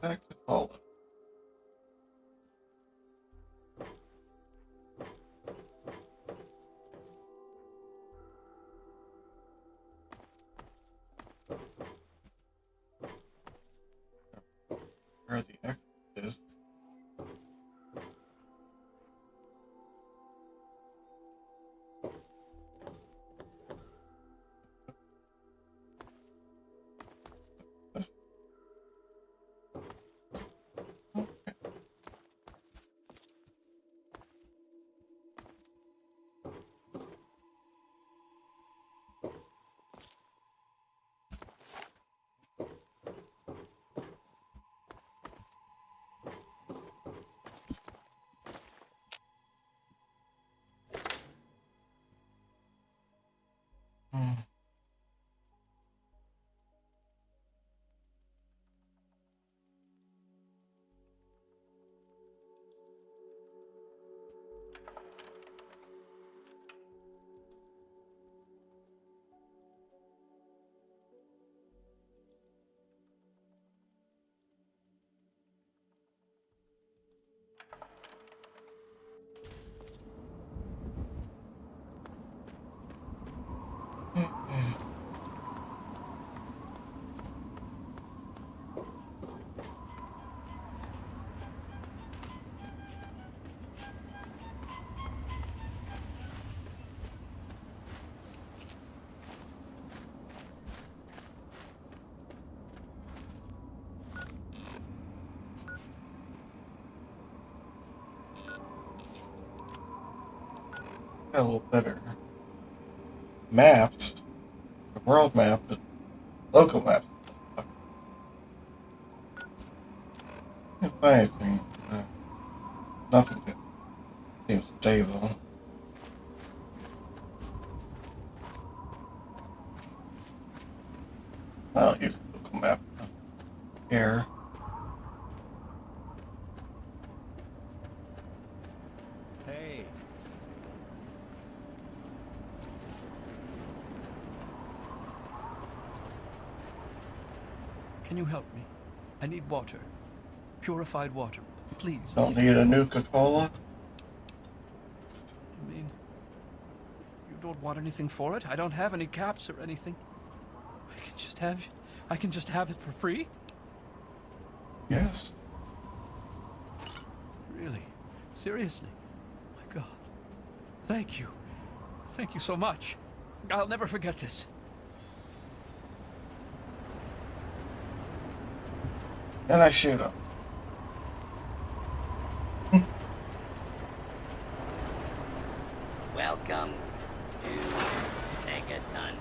back to follow. Where the exit is. Got a little better maps, the world map, but local maps. Can't find anything. Nothing that seems stable. I'll use the local map here. Hey. Can you help me? I need water. Purified water, please. Don't need a Nuka-Cola. I mean, you don't want anything for it? I don't have any caps or anything. I can just have it for free? Yes. Really? Seriously? My God. Thank you. Thank you so much. I'll never forget this. And I shoot him. Welcome to Megaton.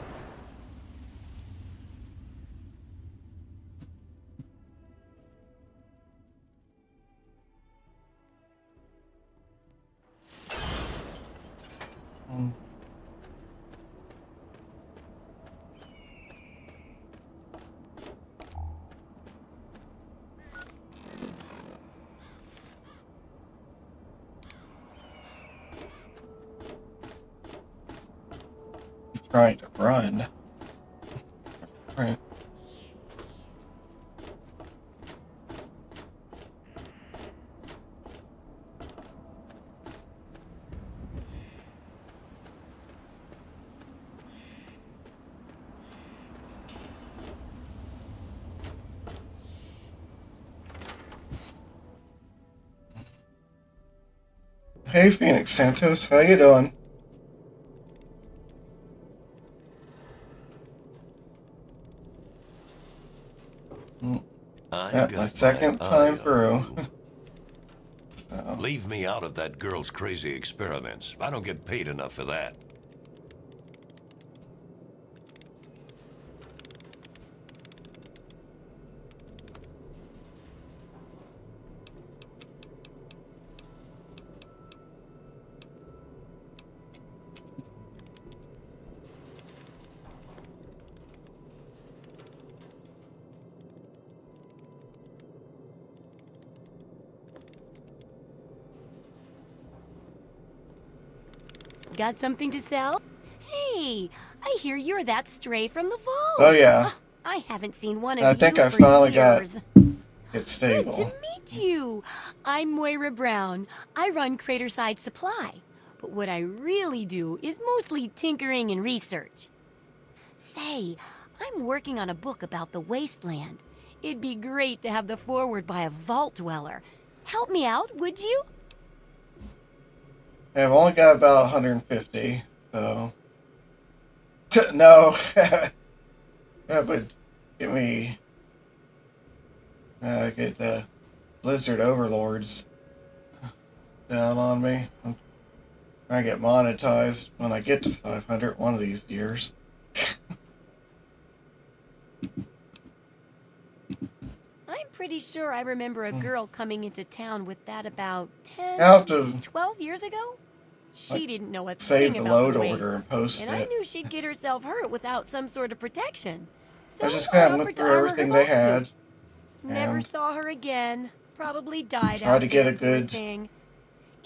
Trying to run. Right. Hey, Phoenix Santos, how you doing? Yeah, my second time through. So. Leave me out of that girl's crazy experiments. I don't get paid enough for that. Got something to sell? Hey, I hear you're that stray from the vault. Oh yeah. I haven't seen one of I you think I for finally got years. It's Good to stable. meet you. I'm Moira Brown. I run Craterside Supply. But what I really do is mostly tinkering and research. Say, I'm working on a book about the Wasteland. It'd be great to have the foreword by a vault dweller. Help me out, would you? Yeah, I've only got about 150, so... No! That would get me... get the Blizzard Overlords down on me. I'm trying to get monetized when I get to 500 one of these years. I'm pretty sure I remember a girl coming into town with that about 10, I'll have to 12 years ago. She didn't know a save thing the about load the order waste, and post and I it. knew she'd get herself hurt without some sort of protection. So I just I kind of offered went to through armor her everything they vault had. suit. Never and saw her again. Probably died tried out to get there, a poor good thing.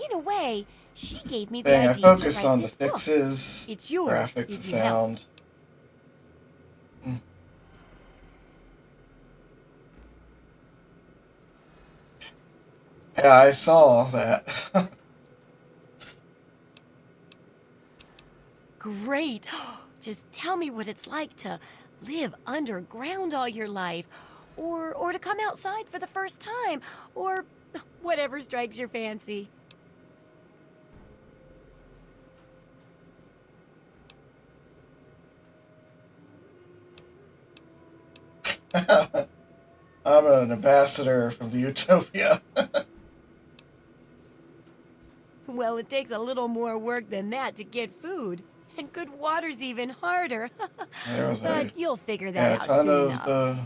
In a way, she gave me the thing. I idea to focus write on the this book. fixes, It's yours graphics, if and you help. sound. Yeah, I saw that. Great. Just tell me what it's like to live underground all your life, or to come outside for the first time, or whatever strikes your fancy. I'm an ambassador from the Utopia. Well, it takes a little more work than that to get food. And good water's even harder. There was But you'll figure that a out ton soon of enough. the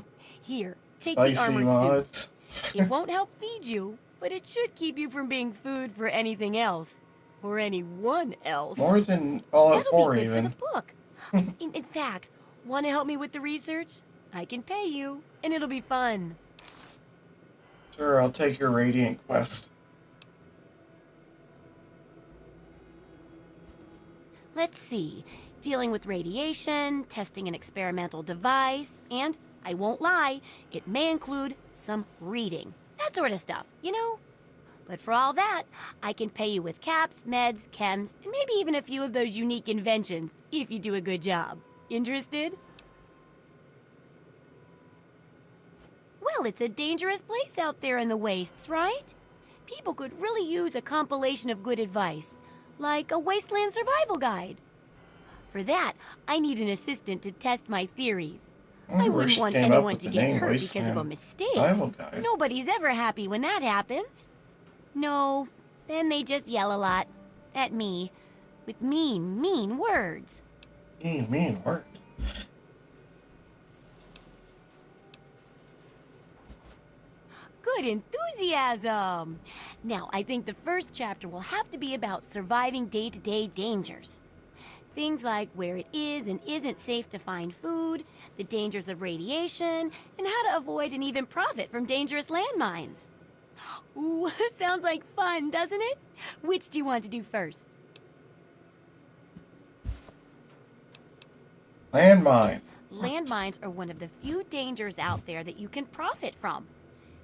Here, take the spicy armored mods. suit. It won't help feed you, but it should keep you from being food for anything else. Or anyone else. More than all at That'll 4 be good even. for the book. In fact, want to help me with the research? I can pay you, and it'll be fun. Sure, I'll take your Radiant quest. Let's see. Dealing with radiation, testing an experimental device, and, I won't lie, it may include some reading. That sort of stuff, you know? But for all that, I can pay you with caps, meds, chems, and maybe even a few of those unique inventions, if you do a good job. Interested? Well, it's a dangerous place out there in the wastes, right? People could really use a compilation of good advice, like a wasteland survival guide. For that, I need an assistant to test my theories. I wouldn't want anyone to get hurt because of a mistake. Survival guide. Nobody's ever happy when that happens. No, then they just yell a lot. At me. With mean, mean words. Mean words. Good enthusiasm! Now, I think the first chapter will have to be about surviving day-to-day dangers. Things like where it is and isn't safe to find food, the dangers of radiation, and how to avoid and even profit from dangerous landmines. Ooh, sounds like fun, doesn't it? Which do you want to do first? Landmine. Landmines are one of the few dangers out there that you can profit from.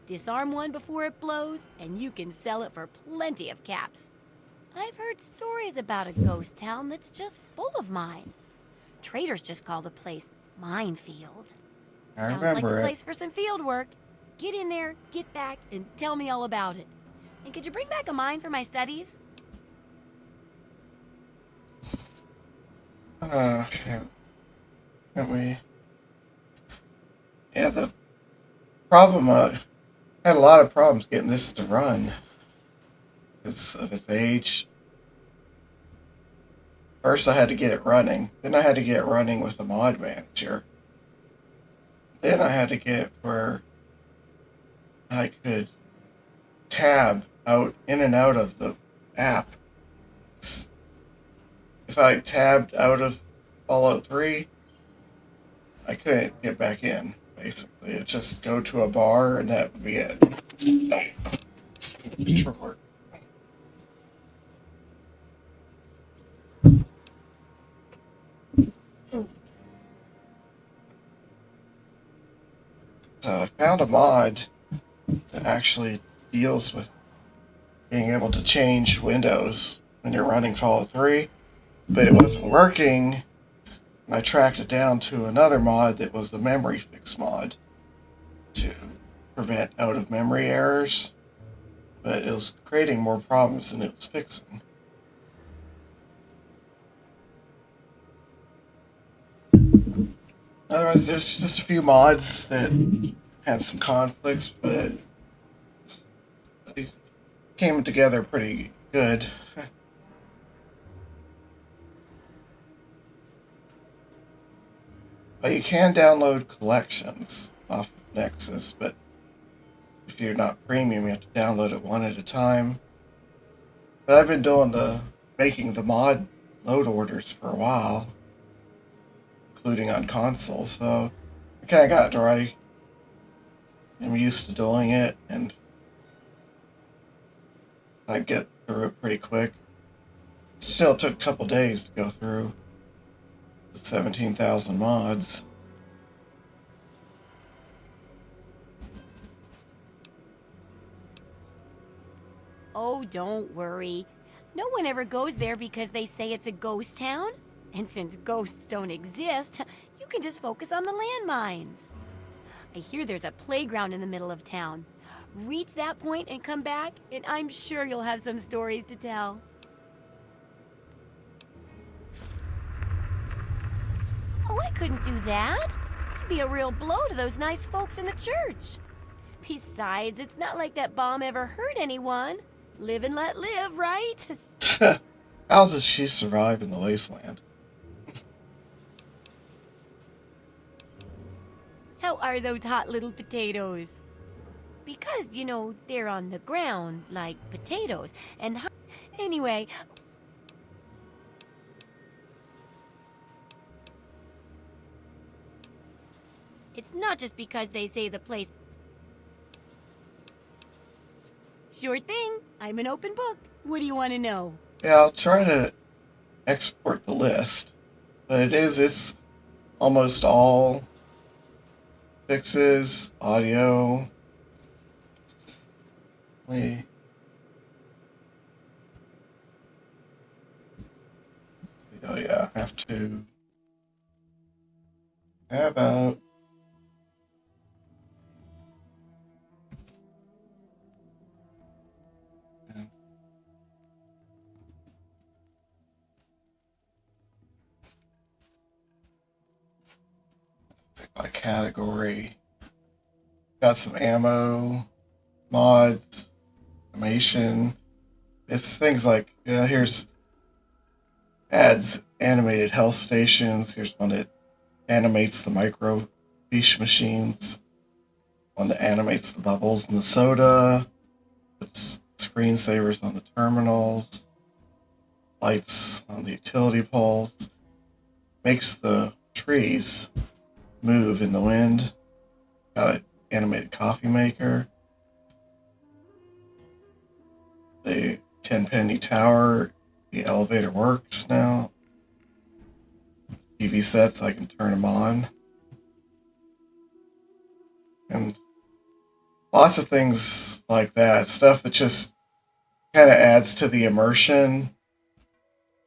Disarm one before it blows, and you can sell it for plenty of caps. I've heard stories about a ghost town that's just full of mines. Traders just call the place Minefield. I Sounds like remember a it. place for some field work. Get in there, get back, and tell me all about it. And could you bring back a mine for my studies? Can't we? Yeah, the problem, I had a lot of problems getting this to run. Because of its age. First I had to get it running. Then I had to get it running with the mod manager. Then I had to get where I could tab out in and out of the app. If I tabbed out of Fallout 3, I couldn't get back in, basically. It'd just go to a bar and that would be it. Controller. So I found a mod that actually deals with being able to change windows when you're running Fallout 3, but it wasn't working. And I tracked it down to another mod that was a memory fix mod to prevent out-of-memory errors, but it was creating more problems than it was fixing. Otherwise, there's just a few mods that had some conflicts, but they came together pretty good. But you can download collections off of Nexus, but if you're not premium, you have to download it one at a time. But I've been doing making the mod load orders for a while, including on console, so I kind of got it where I'm used to doing it, and I get through it pretty quick. Still took a couple days to go through the 17,000 mods. Oh, don't worry. No one ever goes there because they say it's a ghost town. And since ghosts don't exist, you can just focus on the landmines. I hear there's a playground in the middle of town. Reach that point and come back, and I'm sure you'll have some stories to tell. Oh, I couldn't do that. It'd be a real blow to those nice folks in the church. Besides, it's not like that bomb ever hurt anyone. Live and let live, right? How does she survive in the wasteland? How are those hot little potatoes? Because, you know, they're on the ground like potatoes. And anyway, it's not just because they say the place. Sure thing. I'm an open book. What do you want to know? Yeah, I'll try to export the list, but it's almost all fixes, audio. Oh yeah, I have to tab out. By category. Got some ammo, mods, animation. It's things like, here's adds animated health stations. Here's one that animates the micro fiche machines. One that animates the bubbles in the soda. Puts screensavers on the terminals. Lights on the utility poles. Makes the trees move in the wind. Got an animated coffee maker. The 10-penny tower. The elevator works now. TV sets, I can turn them on. And lots of things like that. Stuff that just kind of adds to the immersion.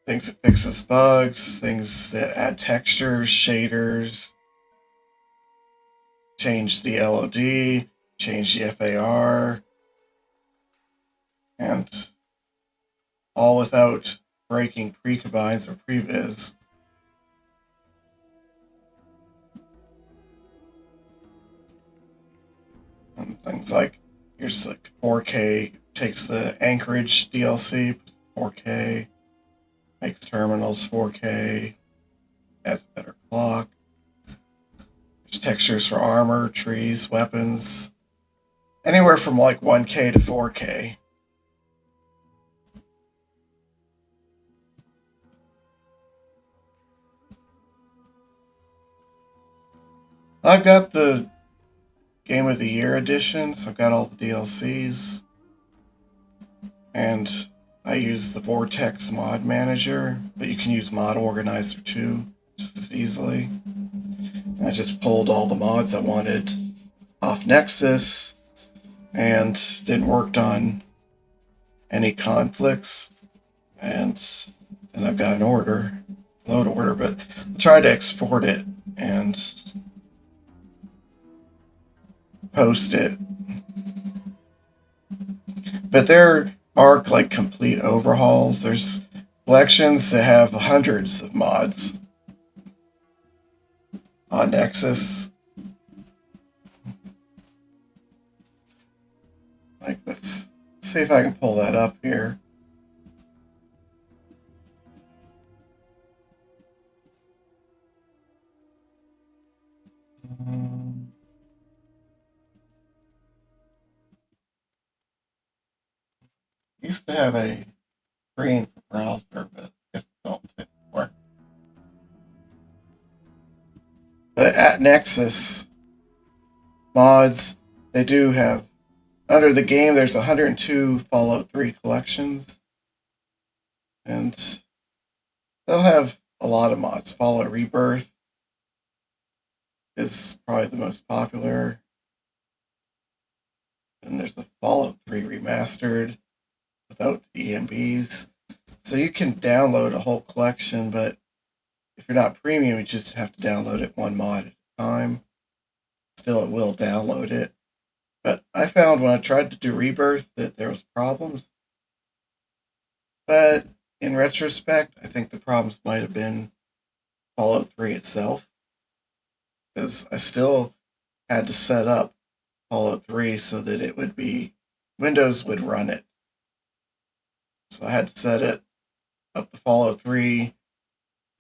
Things that fixes bugs. Things that add textures, shaders. Change the LOD, change the FAR, and all without breaking pre-combines or previs. And things like, here's like 4K, takes the Anchorage DLC, 4K, makes terminals 4K, adds a better clock. There's textures for armor, trees, weapons, anywhere from like 1K to 4K. I've got the Game of the Year edition, so I've got all the DLCs. And I use the Vortex mod manager, but you can use mod organizer too, just as easily. I just pulled all the mods I wanted off Nexus, and then worked on any conflicts, and I've got an load order, but I'll try to export it and post it. But there are like complete overhauls. There's collections that have hundreds of mods on Nexus. Like, let's see if I can pull that up here. Used to have a screen for browser, but I guess I don't anymore. But at Nexus mods, they do have, under the game, there's 102 Fallout 3 collections. And they'll have a lot of mods. Fallout Rebirth is probably the most popular. And there's the Fallout 3 Remastered without EMBs. So you can download a whole collection, but if you're not premium, you just have to download it one mod at a time. Still, it will download it. But I found when I tried to do Rebirth that there was problems. But in retrospect, I think the problems might have been Fallout 3 itself. Because I still had to set up Fallout 3 so that it would be, Windows would run it. So I had to set it up the Fallout 3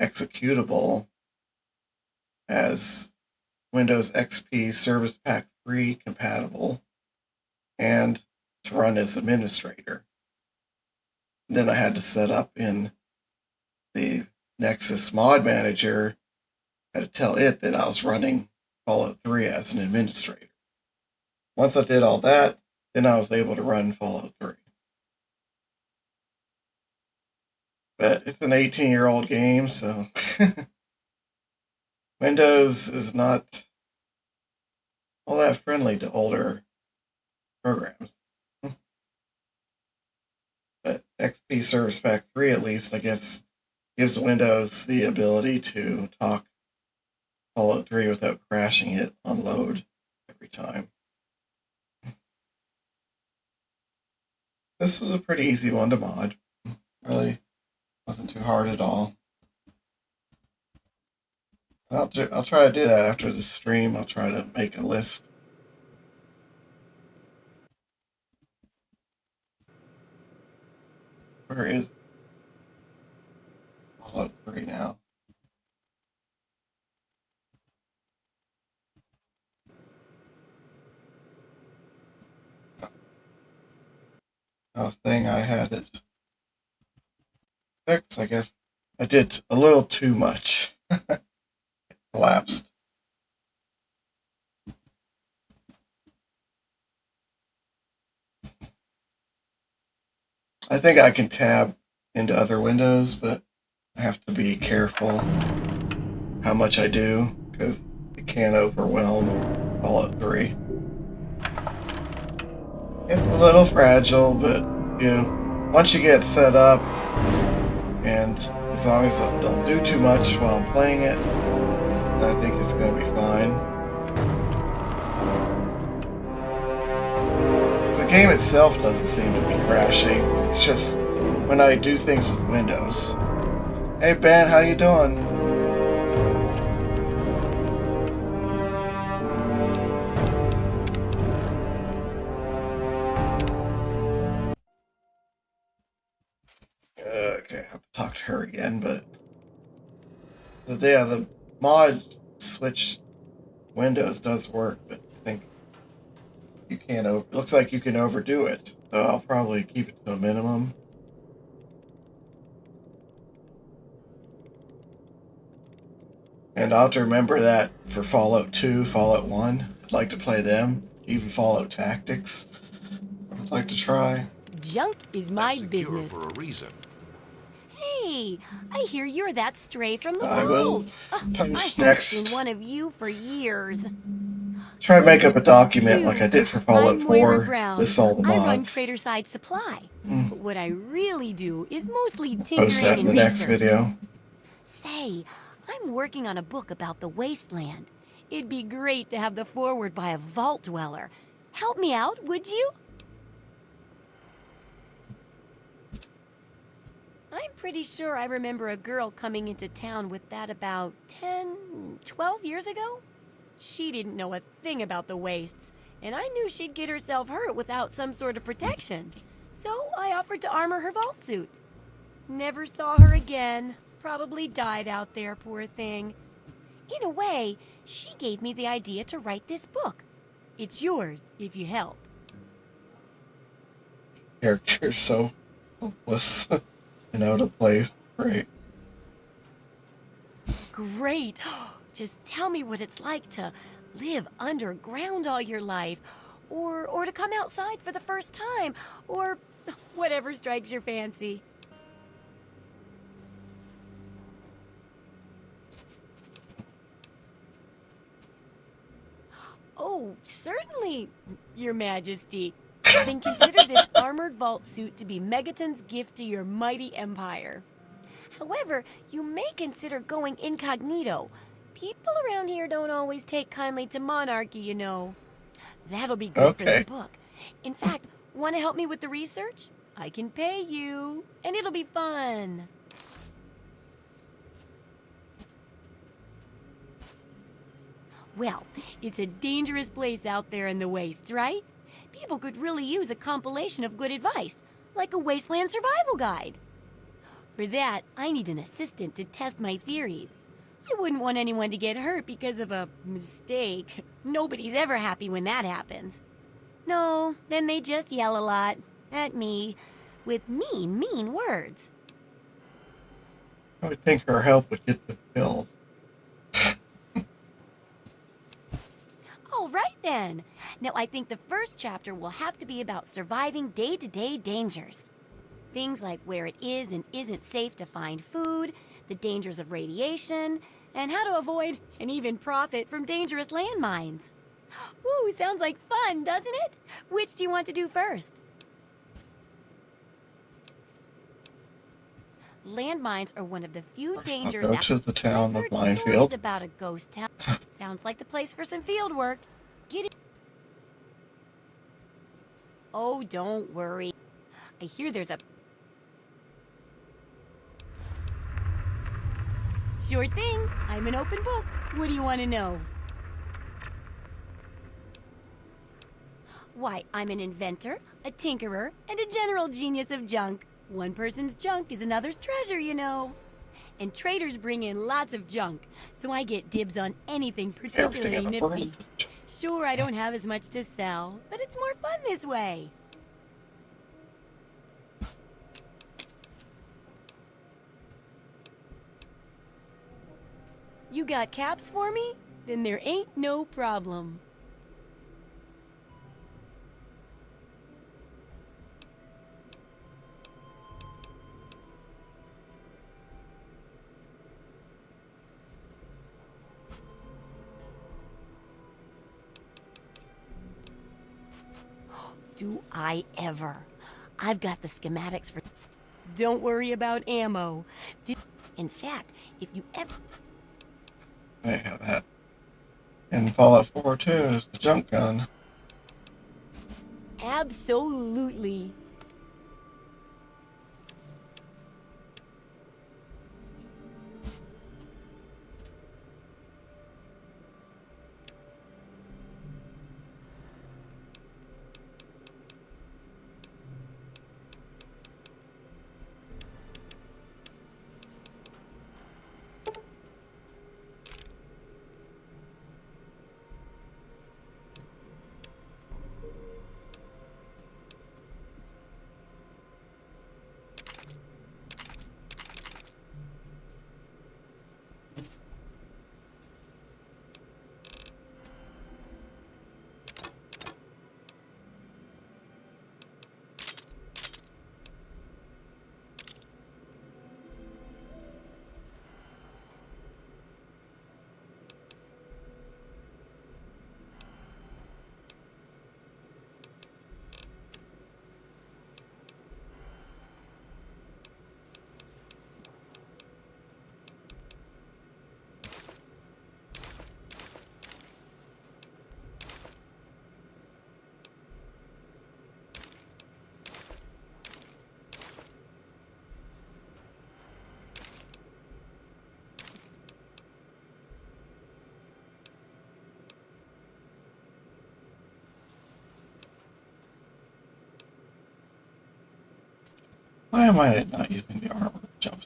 executable as Windows XP Service Pack 3 compatible and to run as administrator. And then I had to set up in the Nexus Mod Manager, I had to tell it that I was running Fallout 3 as an administrator. Once I did all that, then I was able to run Fallout 3. But it's an 18-year-old game, so Windows is not all that friendly to older programs. But XP Service Pack 3, at least, I guess, gives Windows the ability to talk Fallout 3 without crashing it on load every time. This was a pretty easy one to mod. Really wasn't too hard at all. I'll try to do that after the stream. I'll try to make a list. Where is Fallout 3 now? Thing I had it fixed. I guess I did a little too much. Collapsed. I think I can tab into other windows, but I have to be careful how much I do because it can overwhelm Fallout 3. It's a little fragile, but once you get set up, and as long as I don't do too much while I'm playing it, I think it's going to be fine. The game itself doesn't seem to be crashing. It's just when I do things with Windows. Hey Ben, how you doing? Okay, I have to talk to her again, but the mod switch Windows does work, but I think you can't looks like you can overdo it, so I'll probably keep it to a minimum. And I'll have to remember that for Fallout 2, Fallout 1, I'd like to play them, even Fallout Tactics. I'd like to try. Junk is my That's secure business. for a reason. Hey, I hear you're that stray from the I will vault. post I haven't next. seen one of you for years. Try to make up a Welcome document to- like I did for Fallout I'm Moira 4. Brown. This is all the I run mods. Craterside Supply. Mm. But what I really do is mostly Post tinkering that in and the next research. video. Say, I'm working on a book about the Wasteland. It'd be great to have the foreword by a vault dweller. Help me out, would you? I'm pretty sure I remember a girl coming into town with that about 10, 12 years ago. She didn't know a thing about the wastes, and I knew she'd get herself hurt without some sort of protection. So I offered to armor her vault suit. Never saw her again. Probably died out there, poor thing. In a way, she gave me the idea to write this book. It's yours, if you help. Character's so hopeless and out of place. Great. Great. Just tell me what it's like to live underground all your life, or to come outside for the first time, or whatever strikes your fancy. Oh, certainly, Your Majesty. Then consider this armored vault suit to be Megaton's gift to your mighty empire. However, you may consider going incognito. People around here don't always take kindly to monarchy, you know. That'll be good for Okay. the book. In fact, want to help me with the research? I can pay you, and it'll be fun. Well, it's a dangerous place out there in the wastes, right? People could really use a compilation of good advice, like a wasteland survival guide. For that, I need an assistant to test my theories. I wouldn't want anyone to get hurt because of a mistake. Nobody's ever happy when that happens. No, then they just yell a lot at me with mean words. I would think her help would get them killed. All right then. Now I think the first chapter will have to be about surviving day-to-day dangers. Things like where it is and isn't safe to find food, the dangers of radiation, and how to avoid and even profit from dangerous landmines. Ooh, sounds like fun, doesn't it? Which do you want to do first? Landmines are one of the few dangers I'll go that to the town I've of heard Minefield. stories about a ghost town. Sounds like the place for some field work. Get it? Oh, don't worry. I hear there's a... Sure thing. I'm an open book. What do you want to know? Why, I'm an inventor, a tinkerer, and a general genius of junk. One person's junk is another's treasure, you know. And traders bring in lots of junk, so I get dibs on anything particularly Everything in the nifty. world is junk. Sure, I don't have as much to sell, but it's more fun this way. You got caps for me? Then there ain't no problem. Do I ever? I've got the schematics for... Don't worry about ammo. In fact, if you ever... I have that. In Fallout 4 too is the junk gun. Absolutely. Why am I not using the armor jumpsuit?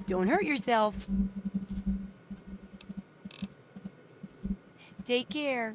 Don't hurt yourself. Take care.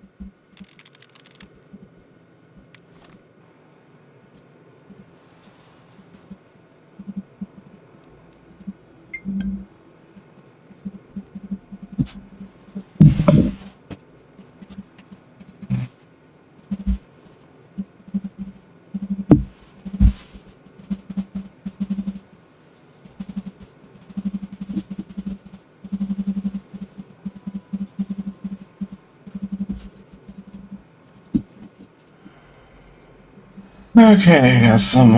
Okay, got some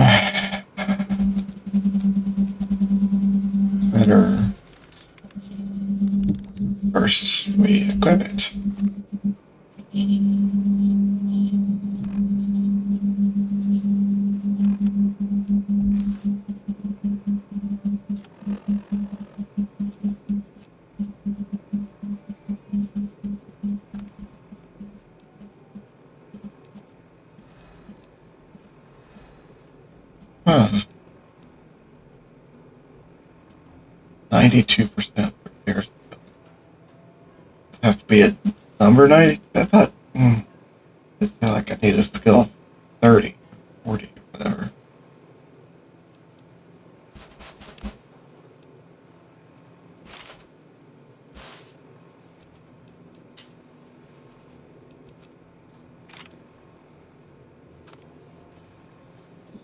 better. First, we equip it. Huh. 92% repairs. Has to be a number 90? I thought, it's not like I need a skill of 30, 40, whatever.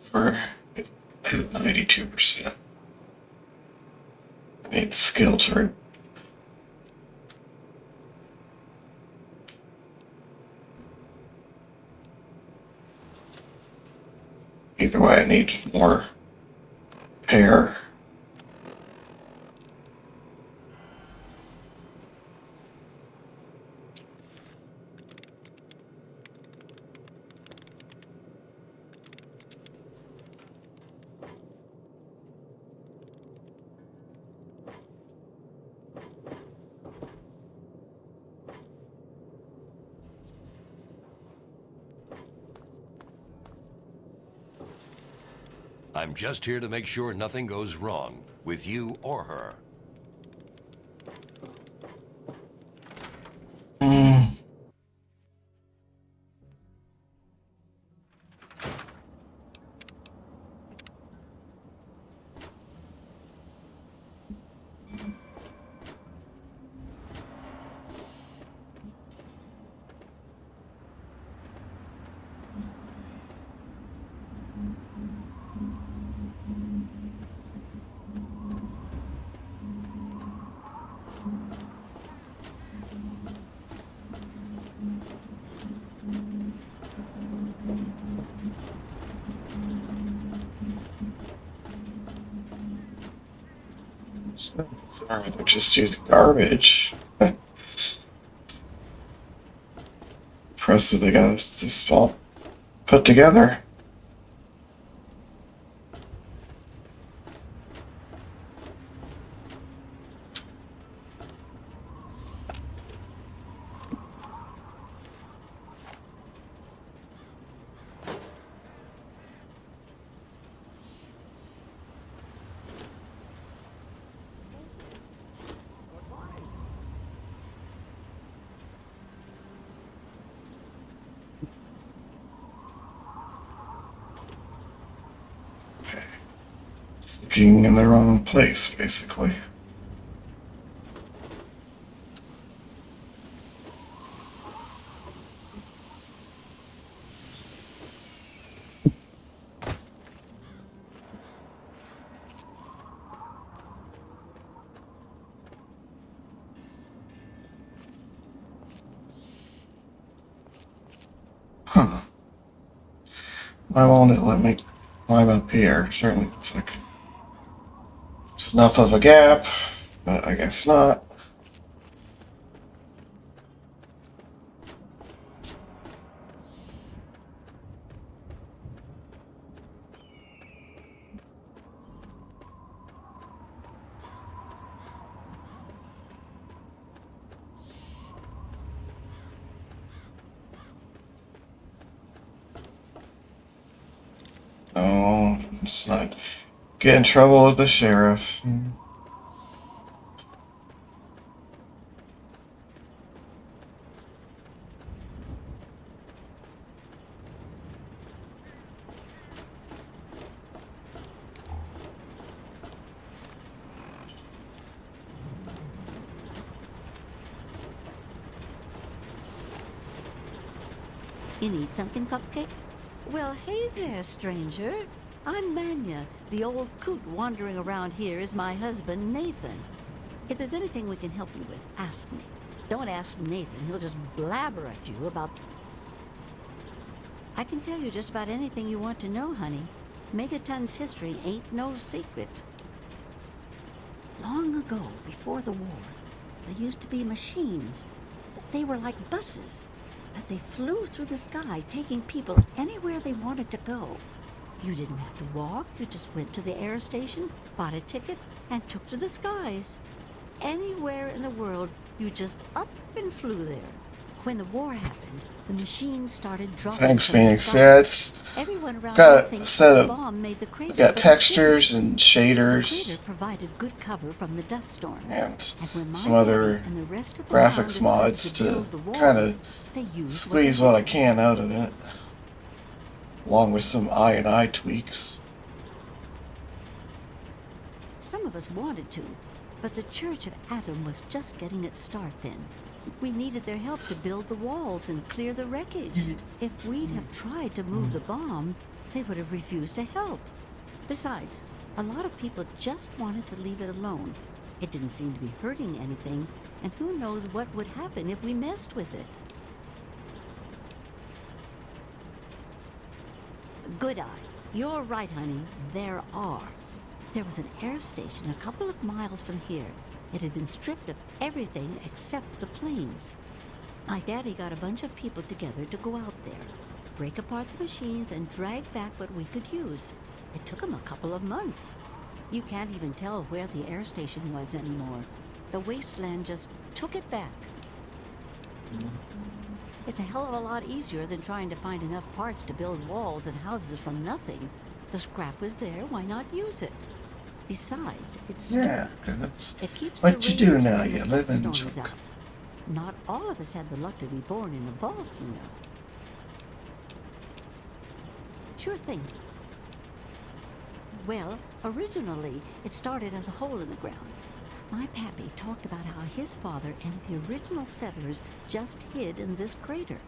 For 92%. I need the skill to either way, I need more repair. I'm just here to make sure nothing goes wrong with you or her. Sorry, they're just using garbage. Impressive, they got this all put together. looking in the wrong place, basically. Huh. Why won't it let me climb up here? Certainly looks like it's enough of a gap, but I guess not. No, it's not. Get in trouble with the sheriff. You need something, Cupcake? Well, hey there, stranger. I'm Manya. The old coot wandering around here is my husband, Nathan. If there's anything we can help you with, ask me. Don't ask Nathan. He'll just blabber at you about... I can tell you just about anything you want to know, honey. Megaton's history ain't no secret. Long ago, before the war, there used to be machines. They were like buses. But they flew through the sky, taking people anywhere they wanted to go. You didn't have to walk, you just went to the air station, bought a ticket, and took to the skies. Anywhere in the world, you just up and flew there. When the war happened, the machines started dropping. Thanks, from the Phoenix. sky. Yeah, it's Everyone around got here a thinks set the of bomb made the crater, got but it textures didn't. and The shaders crater provided good cover from the dust storms. and when my some other daddy and the rest of the graphics town decided mods to build the walls, kind of they used squeeze they what I had. can out of it, along with some I tweaks. Some of us wanted to, but the Church of Adam was just getting its start then. We needed their help to build the walls and clear the wreckage. If we'd have tried to move the bomb, they would have refused to help. Besides, a lot of people just wanted to leave it alone. It didn't seem to be hurting anything, and who knows what would happen if we messed with it. Good eye. You're right, honey. There are. There was an air station a couple of miles from here. It had been stripped of everything except the planes. My daddy got a bunch of people together to go out there, break apart the machines, and drag back what we could use. It took them a couple of months. You can't even tell where the air station was anymore. The wasteland just took it back. It's a hell of a lot easier than trying to find enough parts to build walls and houses from nothing. The scrap was there, why not use it? Besides, it's Yeah, 'cause that's it keeps what the you do raiders now. and the You live in storms junk. out. Not all of us had the luck to be born and evolved, you know. Sure thing. Well, originally, it started as a hole in the ground. My pappy talked about how his father and the original settlers just hid in this crater.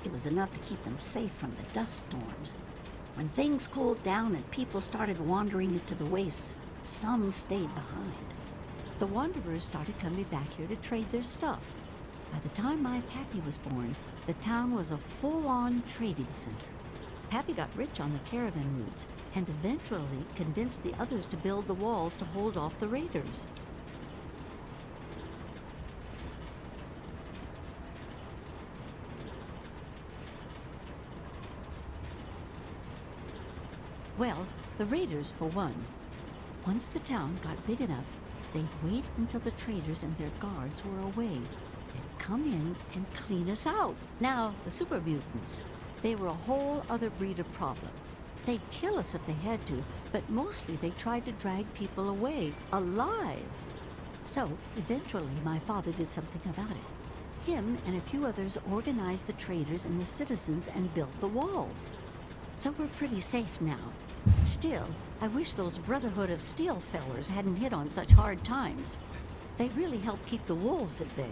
It was enough to keep them safe from the dust storms. When things cooled down and people started wandering into the wastes, some stayed behind. The wanderers started coming back here to trade their stuff. By the time my pappy was born, the town was a full-on trading center. Pappy got rich on the caravan routes and eventually convinced the others to build the walls to hold off the raiders. Well, the raiders for one. Once the town got big enough, they'd wait until the traders and their guards were away. They'd come in and clean us out. Now, the super mutants, they were a whole other breed of problem. They'd kill us if they had to, but mostly they tried to drag people away, alive. So, eventually, my father did something about it. Him and a few others organized the traders and the citizens and built the walls. So we're pretty safe now. Still, I wish those Brotherhood of Steel fellers hadn't hit on such hard times. They really helped keep the wolves at bay.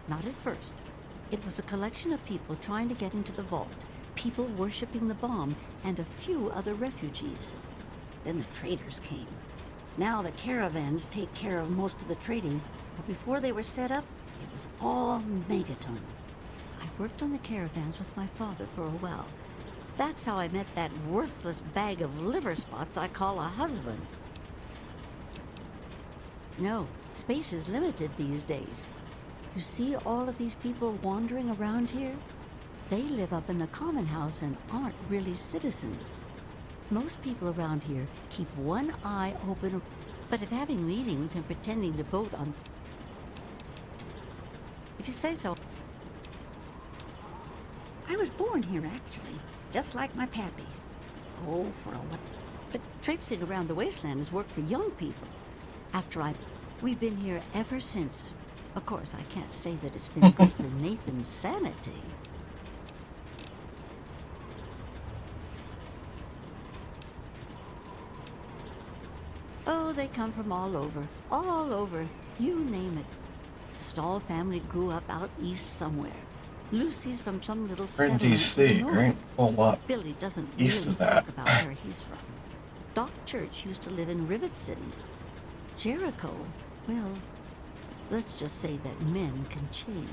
Not at first. It was a collection of people trying to get into the vault, people worshipping the bomb, and a few other refugees. Then the traders came. Now the caravans take care of most of the trading, but before they were set up, it was all Megaton. I worked on the caravans with my father for a while. That's how I met that worthless bag of liver spots I call a husband. No, space is limited these days. You see all of these people wandering around here? They live up in the common house and aren't really citizens. Most people around here keep one eye open, but if having meetings and pretending to vote on... If you say so. I was born here, actually, just like my pappy. Oh, for a while. But traipsing around the wasteland is work for young people. We've been here ever since. Of course, I can't say that it's been good for Nathan's sanity. Oh, they come from all over. All over. You name it. The Stahl family grew up out east somewhere. Lucy's from some little We're in settlement in the DC. north. We're in a whole lot Billy doesn't east really of that. talk about where he's from. Doc Church used to live in Rivet City. Jericho, well, let's just say that men can change.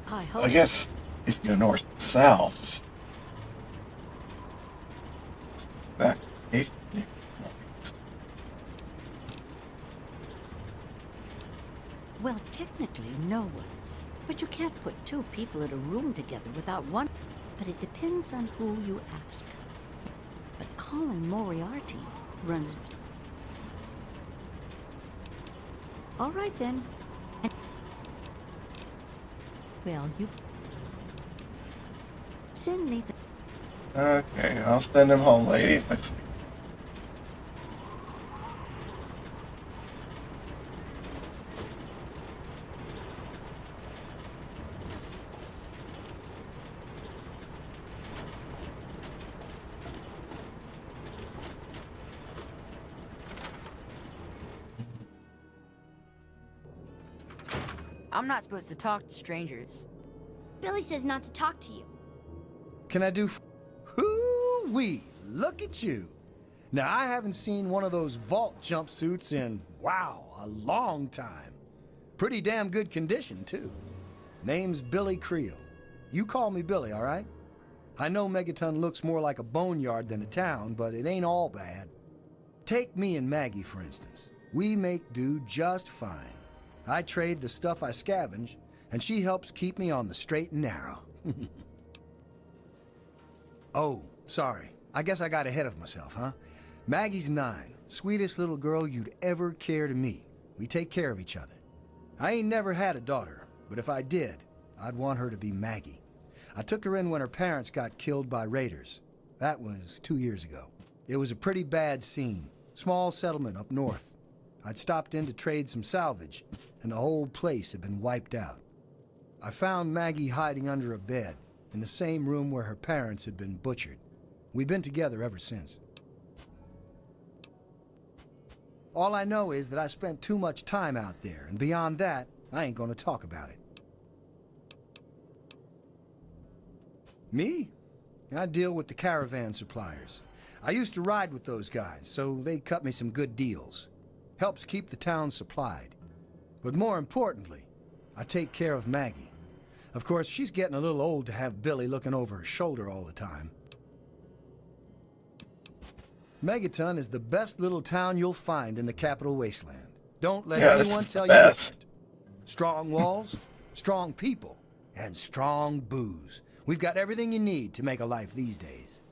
I hope. I guess if you go north and south, that Well, technically, no one. But you can't put two people in a room together without one. But it depends on who you ask. But Colin Moriarty runs... All right, then. And... Well, you... Send Nathan... Okay, I'll send him home, lady. Let's see. I'm not supposed to talk to strangers. Billy says not to talk to you. Can I do? Hoo-wee! Look at you. Now I haven't seen one of those vault jumpsuits in wow, a long time. Pretty damn good condition too. Name's Billy Creel. You call me Billy, all right? I know Megaton looks more like a boneyard than a town, but it ain't all bad. Take me and Maggie, for instance. We make do just fine. I trade the stuff I scavenge, and she helps keep me on the straight and narrow. Oh, sorry. I guess I got ahead of myself, huh? Maggie's 9. Sweetest little girl you'd ever care to meet. We take care of each other. I ain't never had a daughter, but if I did, I'd want her to be Maggie. I took her in when her parents got killed by raiders. That was 2 years ago. It was a pretty bad scene. Small settlement up north. I'd stopped in to trade some salvage, and the whole place had been wiped out. I found Maggie hiding under a bed, in the same room where her parents had been butchered. We've been together ever since. All I know is that I spent too much time out there, and beyond that, I ain't gonna talk about it. Me? I deal with the caravan suppliers. I used to ride with those guys, so they cut me some good deals. Helps keep the town supplied. But more importantly, I take care of Maggie. Of course, she's getting a little old to have Billy looking over her shoulder all the time. Megaton is the best little town you'll find in the Capital Wasteland. Don't let anyone tell you different. Strong walls, strong people, and strong booze. We've got everything you need to make a life these days.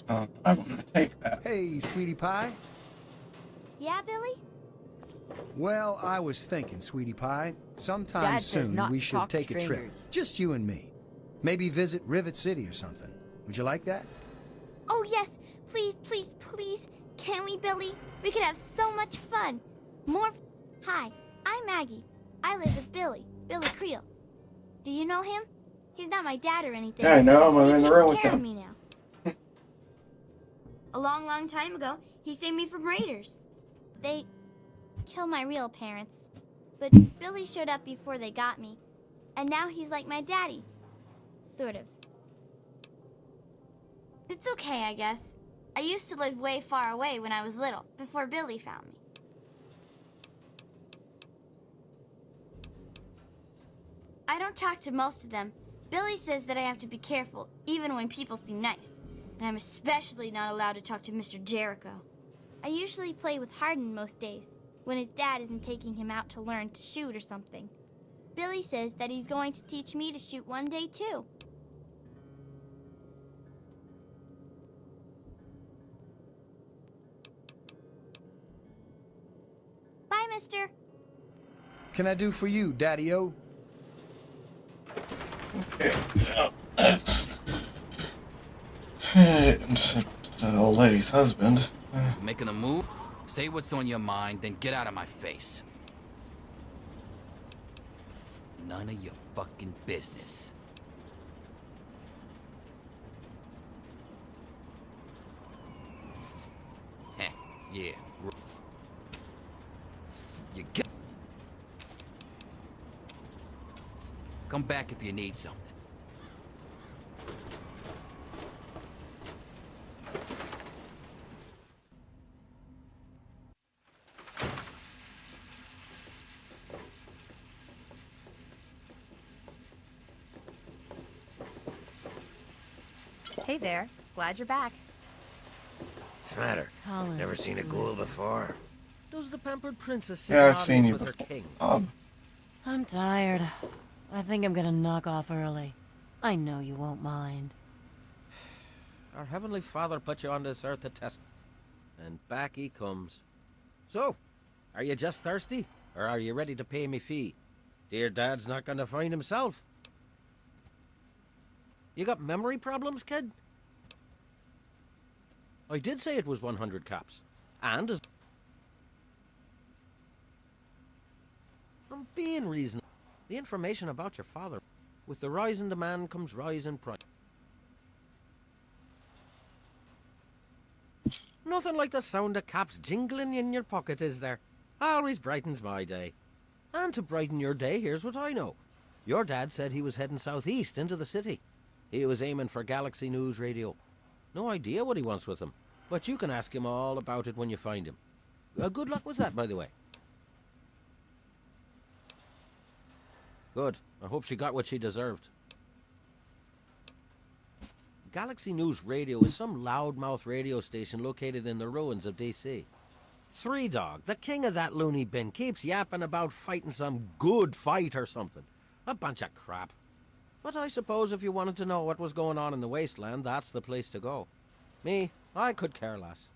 I want to take that. Hey, sweetie pie. Yeah, Billy? Well, I was thinking, sweetie pie, sometime Dad says soon not we to should talk to take a trip. strangers. Just you and me. Maybe visit Rivet City or something. Would you like that? Oh, yes. Please, please, please. Can we, Billy? We could have so much fun. More. Hi, I'm Maggie. I live with Billy Creel. Do you know him? He's not my dad or anything. Yeah, I know him. but I'm he in the takes room with care of him. me now. A long, long time ago, he saved me from raiders. They killed my real parents. But Billy showed up before they got me. And now he's like my daddy. Sort of. It's okay, I guess. I used to live way far away when I was little, before Billy found me. I don't talk to most of them. Billy says that I have to be careful, even when people seem nice. And I'm especially not allowed to talk to Mr. Jericho. I usually play with Hardin most days, when his dad isn't taking him out to learn to shoot or something. Billy says that he's going to teach me to shoot one day, too. Bye, mister. Can I do for you, Daddy-O? Okay, so that's the old lady's husband. Making a move? Say what's on your mind, then get out of my face. None of your fucking business. Heh, yeah. You get. Come back if you need something. Hey there. Glad you're back. What's the matter? Colin, Never seen a ghoul before? Does the pampered princess sit Yeah, in I've seen audience you with her before. king? I'm tired. I think I'm gonna knock off early. I know you won't mind. Our heavenly father put you on this earth to test, and back he comes. So, are you just thirsty, or are you ready to pay me fee? Dear Dad's not gonna find himself. You got memory problems, kid? I did say it was 100 caps. And as... I'm being reasonable. The information about your father. With the rise in demand comes rise in price. Nothing like the sound of caps jingling in your pocket, is there? Always brightens my day. And to brighten your day, here's what I know. Your dad said he was heading southeast into the city. He was aiming for Galaxy News Radio. No idea what he wants with him, but you can ask him all about it when you find him. Good luck with that, by the way. Good. I hope she got what she deserved. Galaxy News Radio is some loudmouth radio station located in the ruins of DC. Three Dog, the king of that loony bin, keeps yapping about fighting some good fight or something. A bunch of crap. But I suppose if you wanted to know what was going on in the wasteland, that's the place to go. Me, I could care less.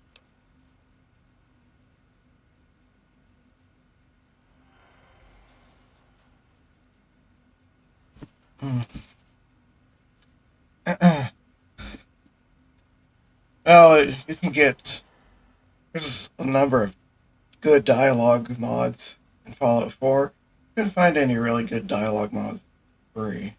Well, you can get... There's a number of good dialogue mods in Fallout 4. You couldn't find any really good dialogue mods free.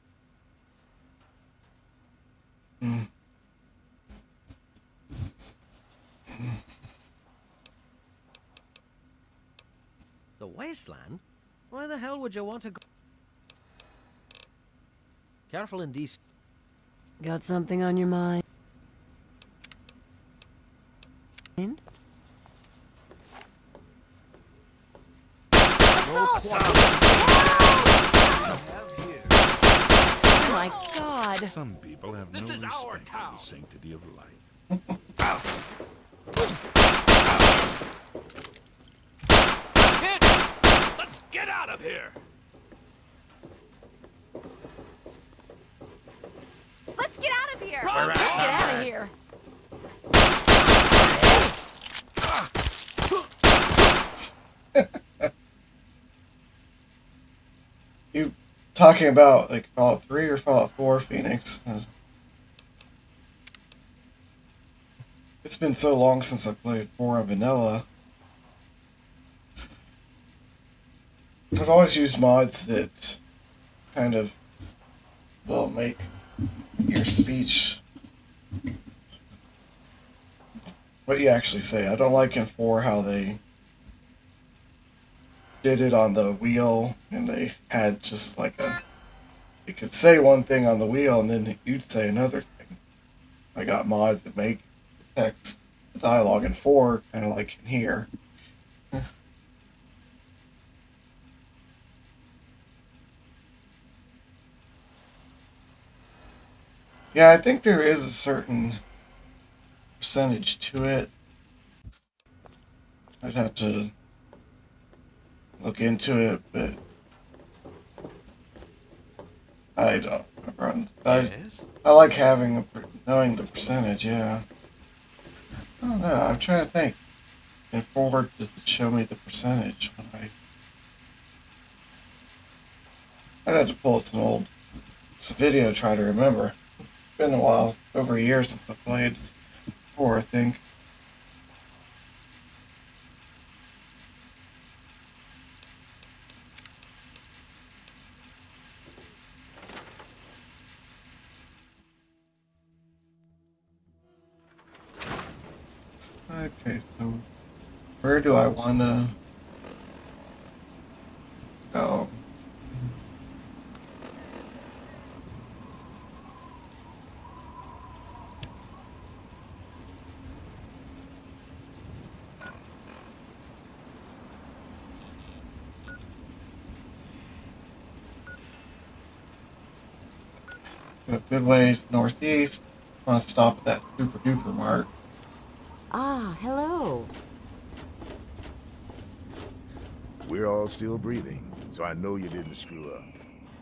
The wasteland? Why the hell would you want to go? Careful in DC. Got something on your mind? Oh my God! Some people have This no is our respect for town. the sanctity of life. Kid! Let's get out of here! Let's get out of here! Run! Let's get out of here! talking about like Fallout 3 or Fallout 4 Phoenix. It's been so long since I played 4 on vanilla. I've always used mods that kind of will make your speech what you actually say. I don't like in 4 how they did it on the wheel and they had just like you could say one thing on the wheel and then you'd say another thing. I got mods that make the text, the dialogue in 4 kind of like in here. Yeah, I think there is a certain percentage to it. I'd have to look into it, but I don't remember. I like having knowing the percentage. Yeah. I don't know. I'm trying to think. In 4, does it show me the percentage when I'd have to pull some old video to try to remember. It's been a while, over a year since I played 4, I think. Okay, so where do I want to go? A good ways northeast. I want to stop at that Super Duper Mart. Ah, hello. We're all still breathing, so I know you didn't screw up.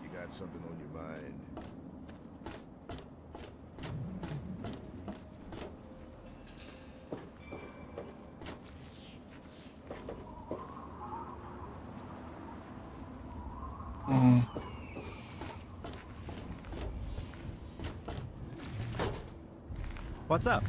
You got something on your mind? What's up?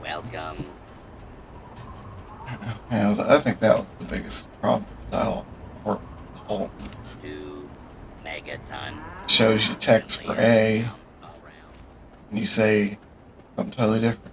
Welcome. Yeah, I think that was the biggest problem with dialogue for the whole. 2 megaton. Shows you text for A, and you say something totally different.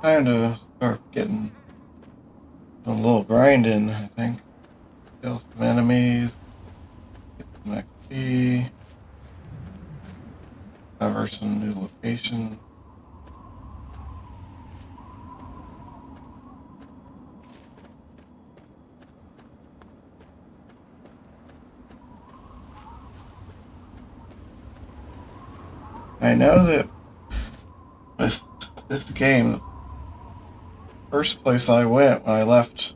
Time to start getting a little grinding, I think. Kill some enemies, get some XP, cover some new locations. I know that with this game, first place I went when I left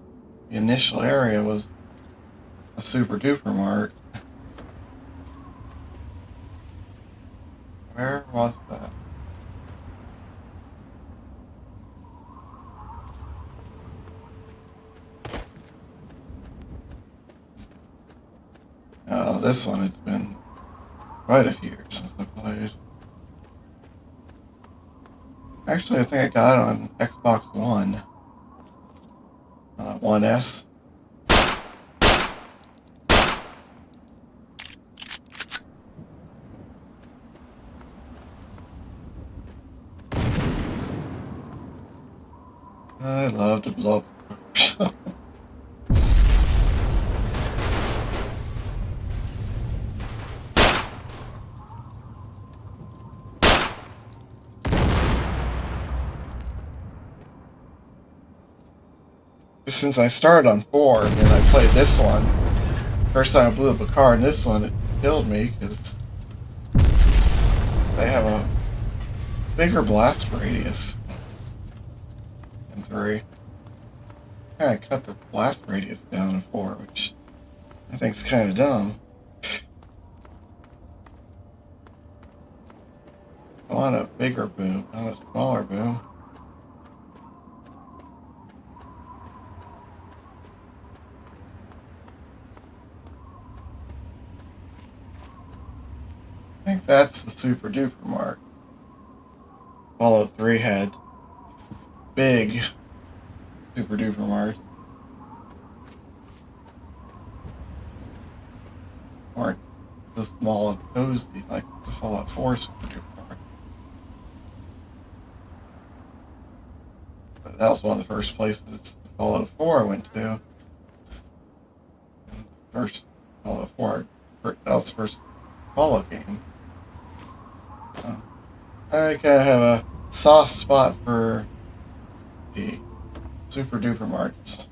the initial area was a Super Duper Mart. Where was that? Oh, this one, it's been quite a few years since I played. Actually, I think I got it on Xbox One. 1S. I love to blow up. Since I started on 4 and then I played this one, first time I blew up a car in this one, it killed me because they have a bigger blast radius than 3. Kind of cut the blast radius down to 4, which I think is kind of dumb. I want a bigger boom, not a smaller boom. I think that's the Super Duper Mart. Fallout 3 had big Super Duper Mart. Weren't so small and cozy like the Fallout 4 Super Duper Mart. But that was one of the first places Fallout 4 I went to. First Fallout 4, that was the first Fallout game. I kind of have a soft spot for the Super Duper Marts.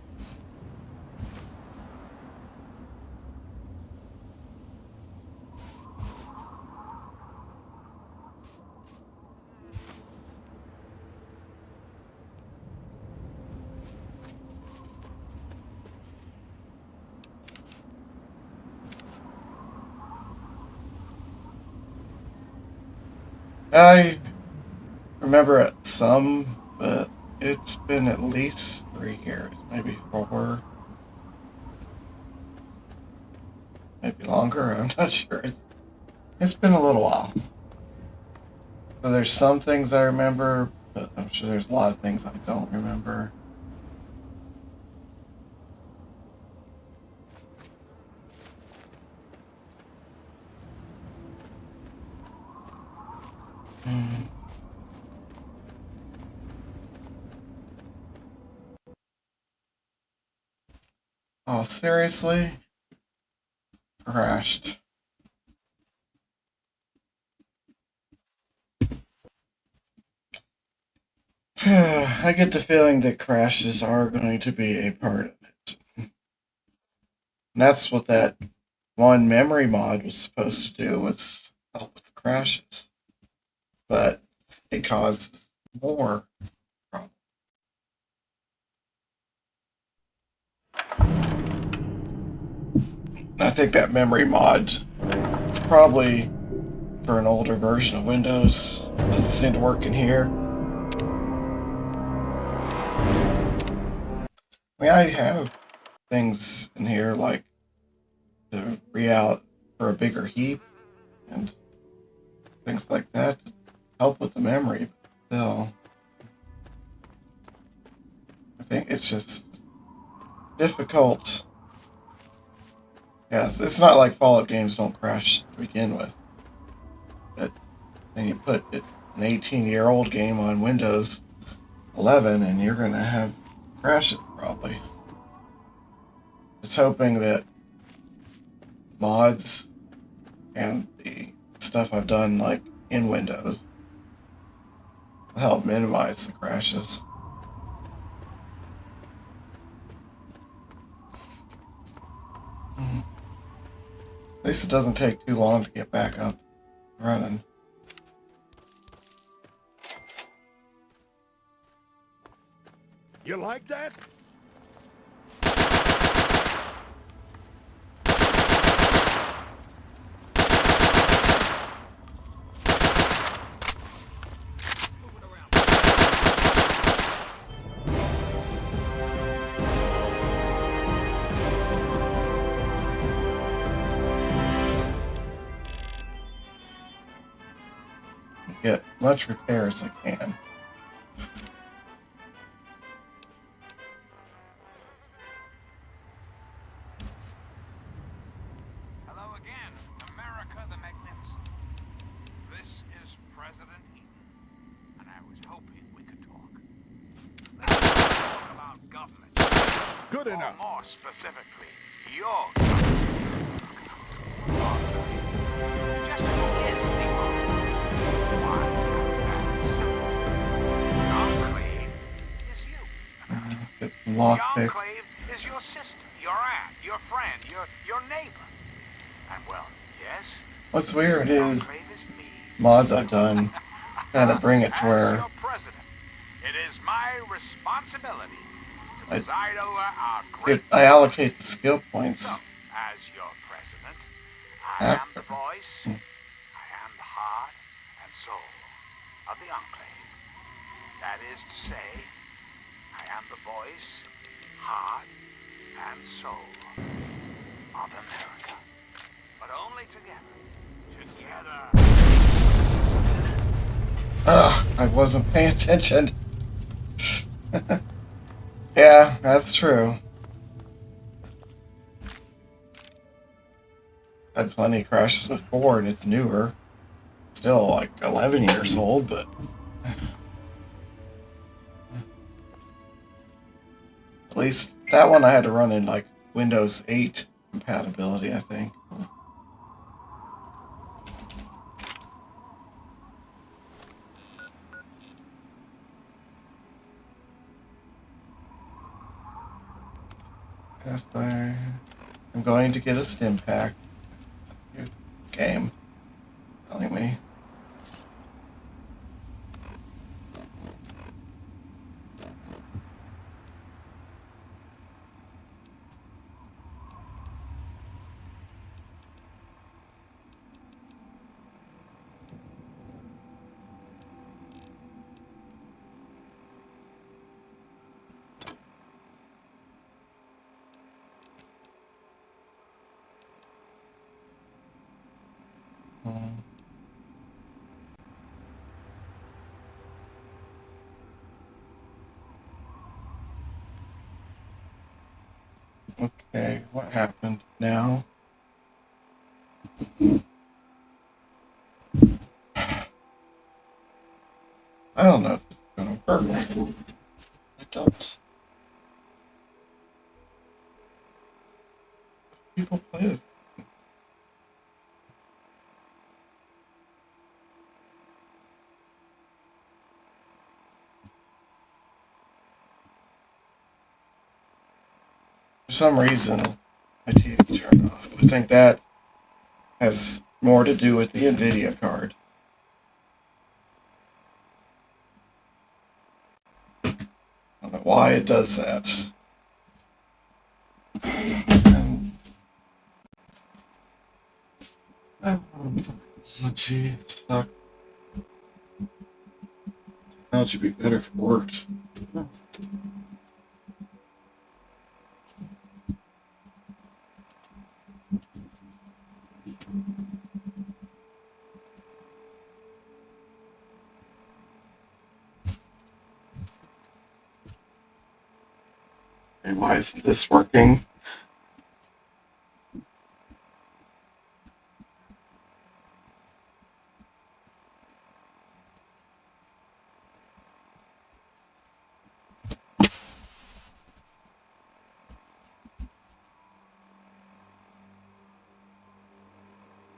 I remember it some, but it's been at least 3 years, maybe 4, maybe longer. I'm not sure. It's been a little while. So there's some things I remember, but I'm sure there's a lot of things I don't remember. Oh, seriously? Crashed. I get the feeling that crashes are going to be a part of it. And that's what that one memory mod was supposed to do, was help with the crashes. But it causes more problems. I think that memory mod is probably for an older version of Windows. Doesn't seem to work in here. I mean, I have things in here like the real for a bigger heap and things like that to help with the memory, but still, I think it's just difficult. Yeah, it's not like Fallout games don't crash to begin with. But then you put an 18-year-old game on Windows 11 and you're going to have crashes probably. Just hoping that mods and the stuff I've done like in Windows will help minimize the crashes. At least it doesn't take too long to get back up running. You like that? Get much repair as I can. Hello again, America the Magnificent. This is President Eaton, and I was hoping we could talk. government. Good enough. Or more specifically, your government. Just who is the Enclave? Why, that's simple. The Enclave is you. It's The lockpick. Enclave is your sister, your aunt, your friend, your neighbor. And well, yes, What's weird the is Enclave is me. mods I've done kind of bring it to As where your president, it is my responsibility to I- preside over our great. if I allocate the skill points As your president, I am after. the voice, I am the heart and soul of the Enclave. That is to say, I am the voice, heart, and soul of America. But only together. Together. Ugh, I wasn't paying attention. Yeah, that's true. Had plenty of crashes before, and it's newer. Still like 11 years old, but at least that one I had to run in like Windows 8 compatibility, I think. Yes, I'm going to get a stim pack. Game telling me. Okay, what happened now? I don't know if this is gonna work. I don't. People play this. For some reason, my TV turned off. I think that has more to do with the NVIDIA card. I don't know why it does that. Oh, gee, it sucks. Technology would be better if it worked. Hey, why isn't this working?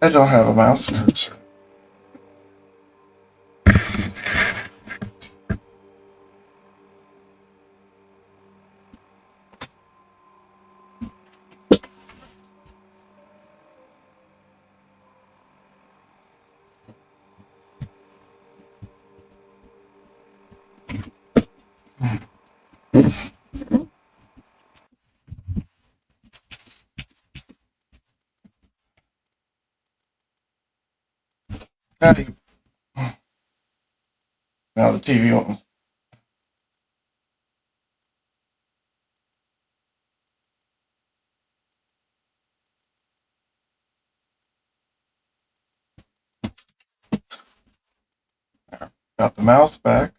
I don't have a mouse cursor. Hey. Now the TV won't. Got the mouse back.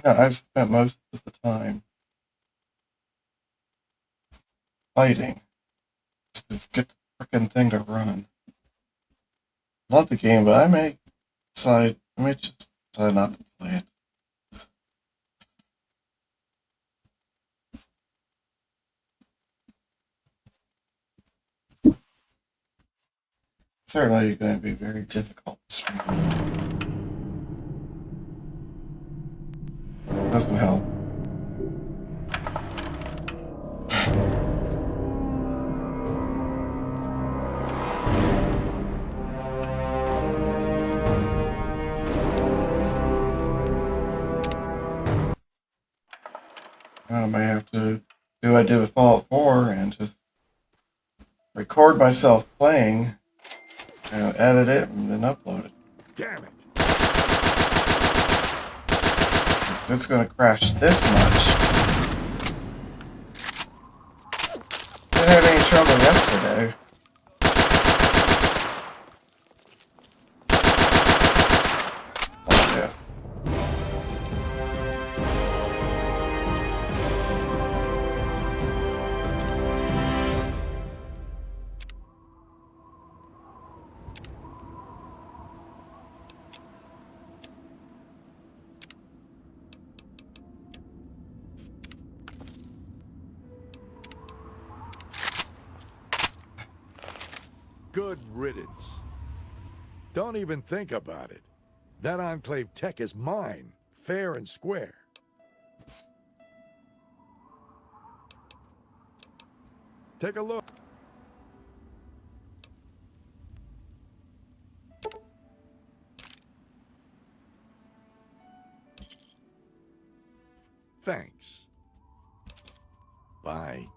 Yeah, I've spent most of the time fighting just to get the frickin' thing to run. Love the game, but I may just decide not to play it. Certainly going to be very difficult to stream. Doesn't help. I may have to do what I did with Fallout 4 and just record myself playing, edit it, and then upload it. Damn it! If it's going to crash this much. Didn't have any trouble yesterday. Oh, yeah. Good riddance. Don't even think about it. That Enclave tech is mine, fair and square. Take a look. Thanks. Bye.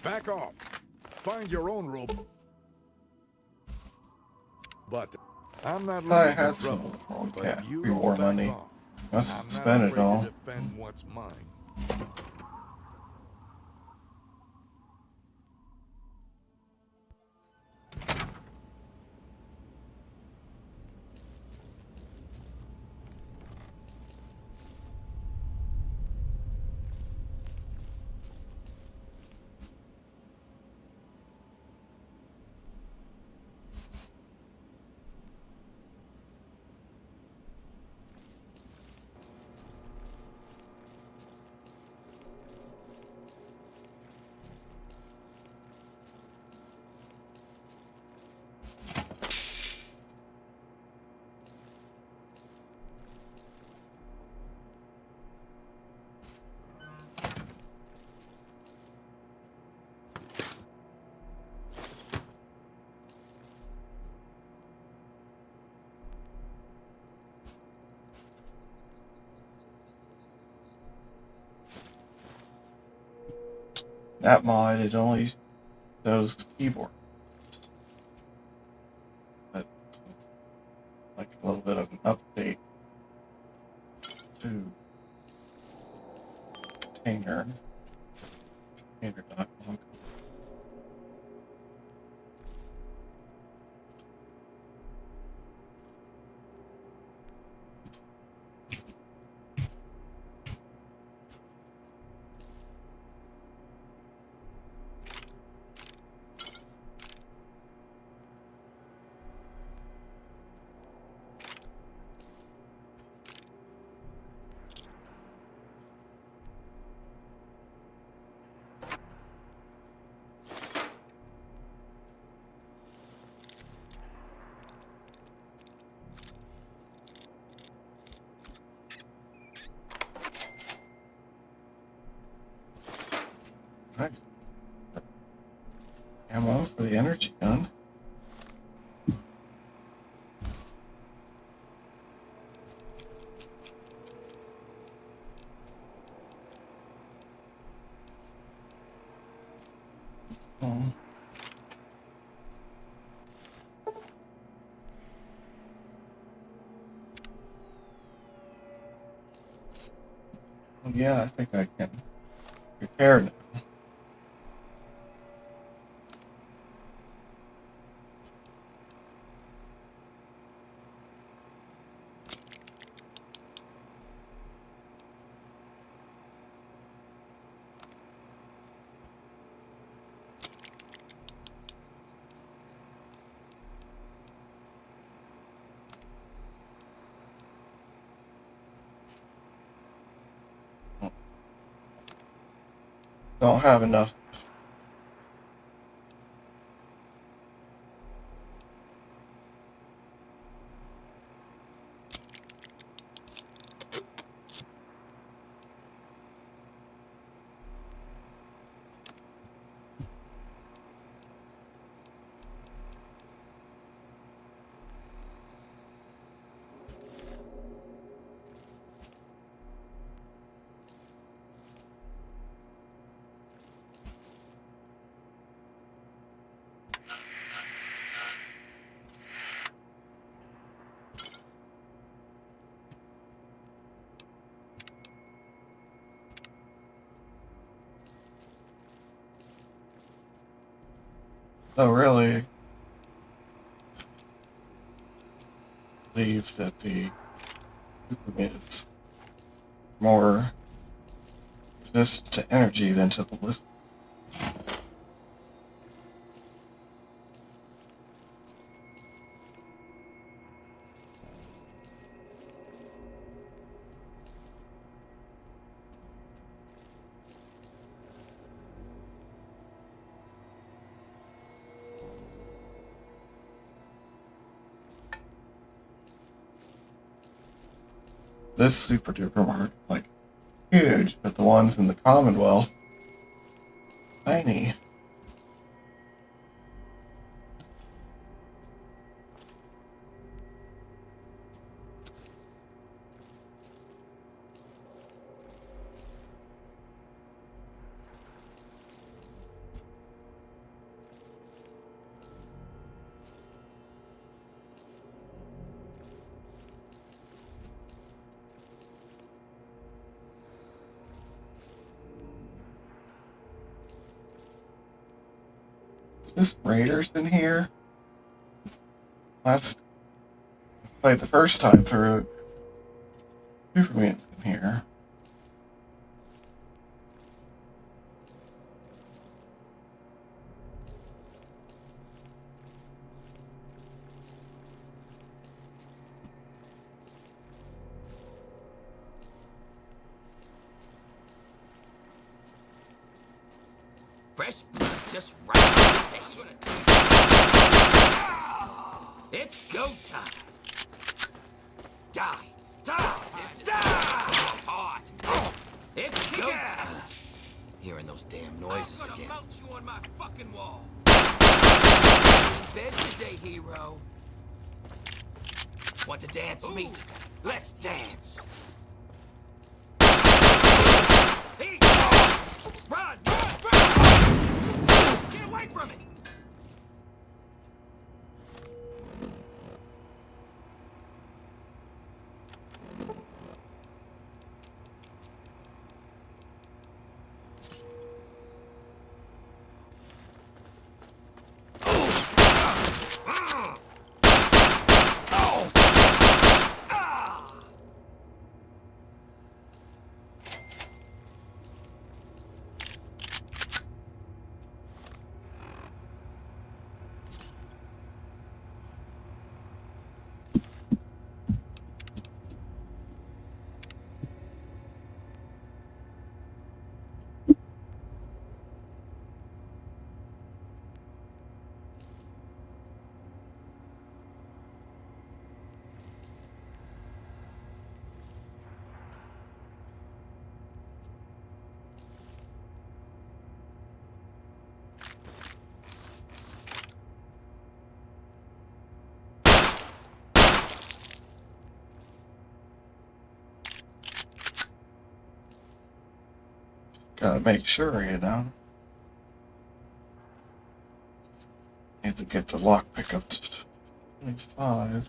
Back off. Find your own rope. But I'm not I looking had for some trouble. yeah, If you pre-war don't back money. off, Must I'm not spend it afraid all. to defend what's mine. That mod, it only shows keyboard. But like a little bit of an update to container.log. Ammo for the energy gun. Oh. Well, yeah, I think I can repair now. Don't have enough. Oh, really? Believe that the Duper is more resistant to energy than to ballistic. This Super Duper Mart, like, huge, but the ones in the Commonwealth, tiny. Is this Raiders in here? Last played the first time through. Superman's in here. Fresh blood just right to take it. It's go time. Die. Die. Die. Hard. It's go time. Hearing those damn noises again. I'm gonna mount you on my fucking wall. Bed today, hero. Want to dance, meat? Let's dance. Run! Run! Run! Get away from it! Gotta make sure, you know. Need to get the lockpick up to 25.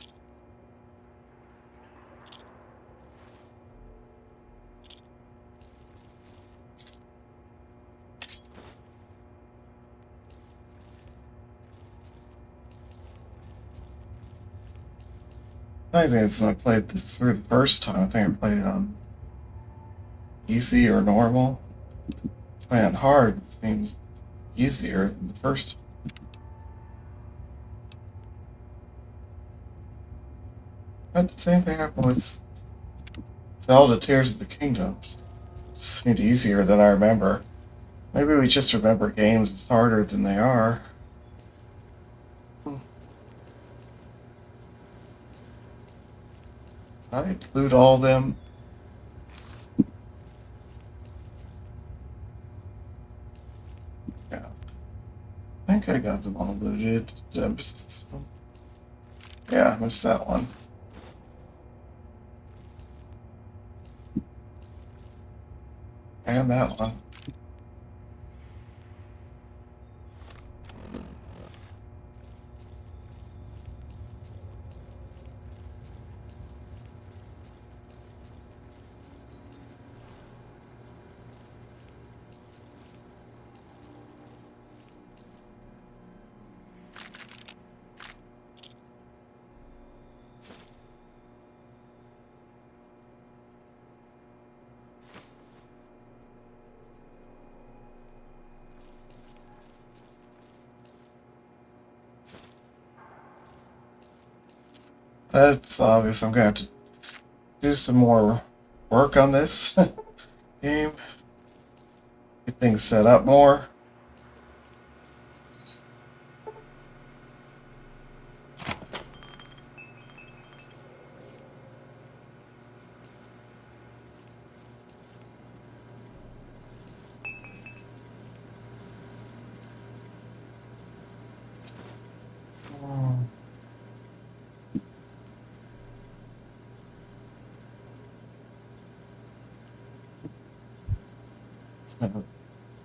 I think it's when I played this through the first time. I think I played it on easy or normal. Playing hard seems easier than the first. But the same thing happened with Zelda Tears of the Kingdom. It seemed easier than I remember. Maybe we just remember games as harder than they are. I include all them. Yeah. I think I got them all looted. Did I miss this one? Yeah, I missed that one. And that one. That's obvious. I'm gonna have to do some more work on this game. Get things set up more.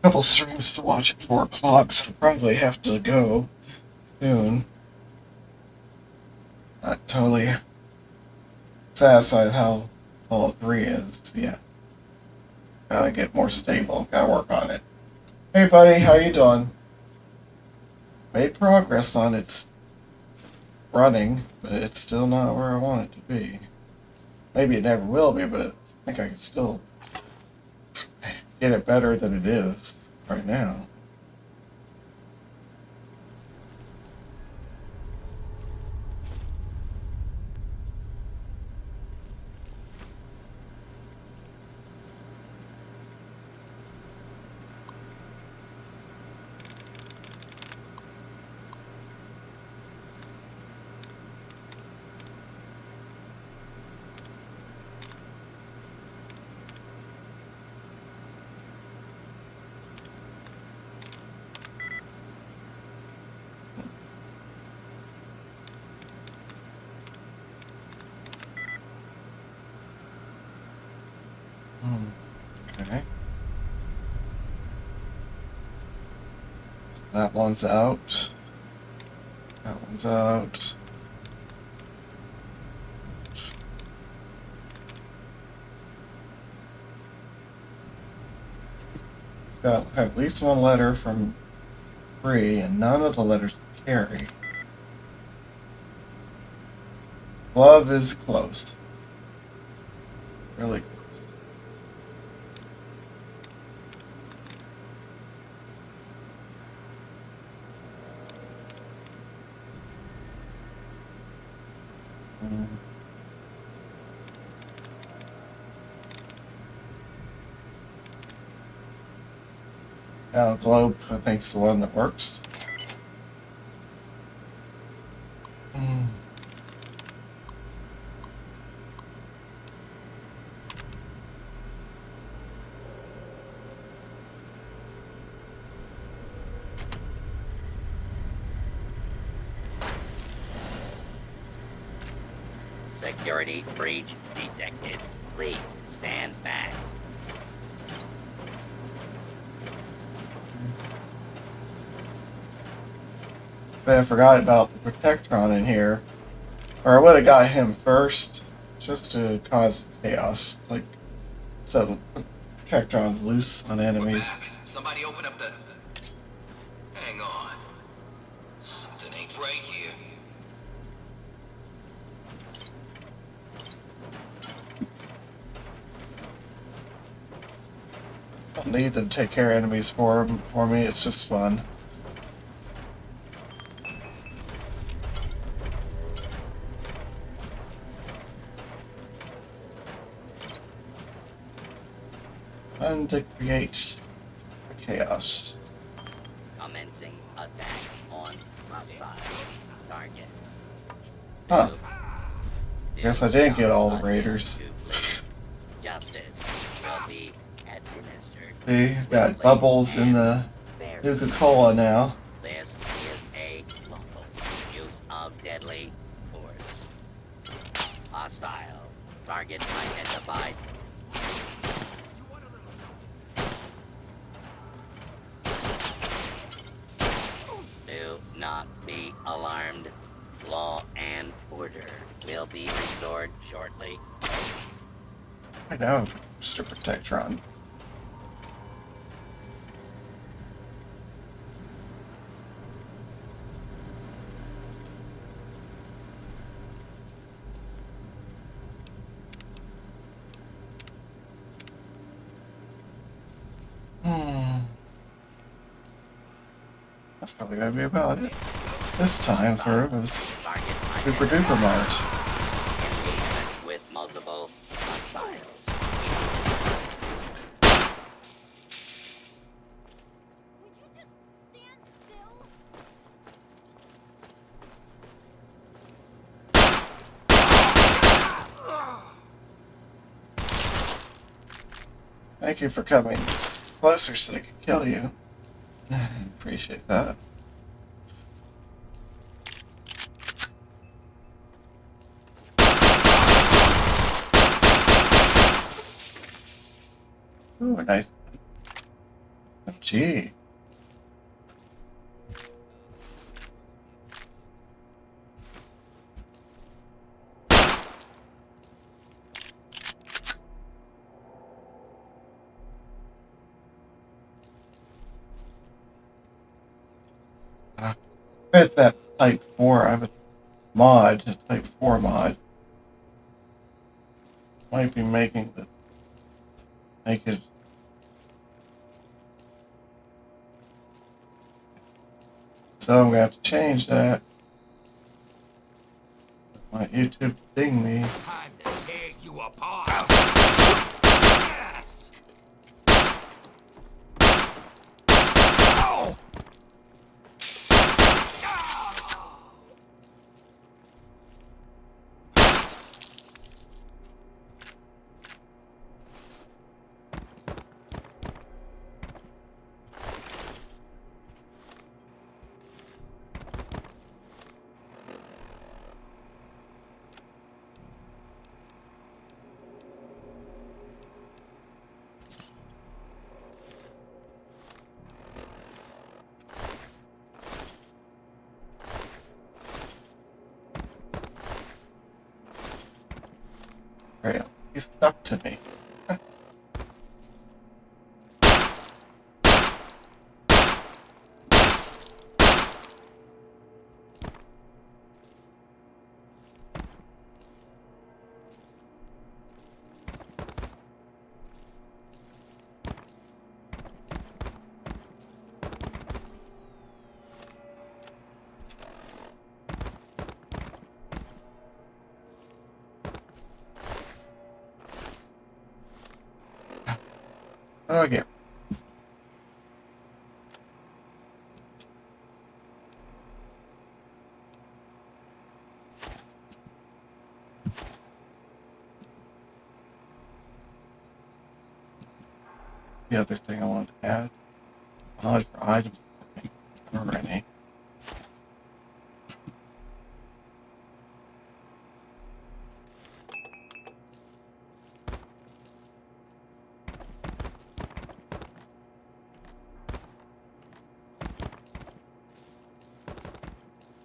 Couple streams to watch at 4 o'clock, so I'll probably have to go soon. Not totally satisfied with how Fallout 3 is. Yeah. Gotta get more stable. Gotta work on it. Hey buddy, how you doing? Made progress on its running, but it's still not where I want it to be. Maybe it never will be, but I think I can still get it better than it is right now. Okay. That one's out. That one's out. It's got at least one letter from Bree, and none of the letters carry. Love is close. Really close. Globe, I think, is the one that works. Security breach detected. Please stand back. But I forgot about the Protectron in here. Or I would have got him first, just to cause chaos. Like, so the Protectron's loose on enemies. Somebody open up the... Hang on. Something ain't right here. I don't need them to take care of enemies for me, it's just fun. And to create chaos. Commencing attack on hostile target. Huh. Guess I didn't get all the raiders. Justice will be administered. See, got bubbles in the Nuka-Cola now. This is a lawful use of deadly force. Hostile target identified. Do not be alarmed. Law and order will be restored shortly. I know, Mr. Protectron. That's probably gonna be about it. This time through is Duper Duper Mart. Engagement with multiple hostiles. Thank you for coming closer so I could kill you. Appreciate that. Ooh, a nice MG. It's that Type 4. I have a mod, a Type 4 mod. Might be making the make it so I'm gonna have to change that. My YouTube to ding me. Time to tear you apart. Yes. Oh. Right, he's stuck to me. How do I get? The other thing I wanted to add, mod for items. Already.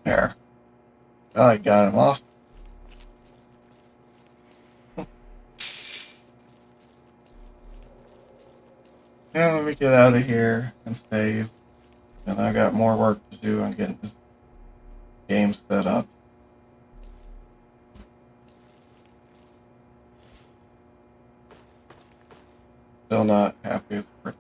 There. Oh, I got him off. Now let me get out of here and save. And I got more work to do on getting this game set up. Still not happy with the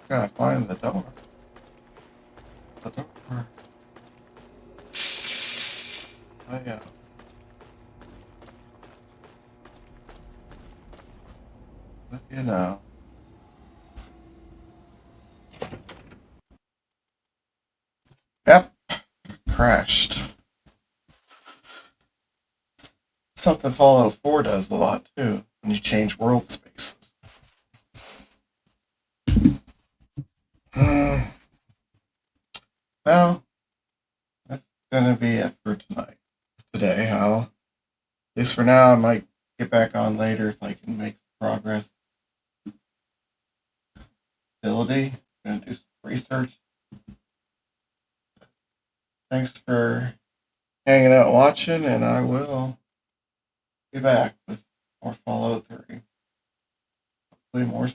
gotta find the door. The door. Oh yeah. But you know. Yep. Crashed. Something Fallout 4 does a lot too, when you change world spaces. Well, that's gonna be it for tonight. Today, at least for now, I might get back on later if I can make some progress. Ability, gonna do some research. Thanks for hanging out watching, and I will be back with more Fallout 3. Hopefully more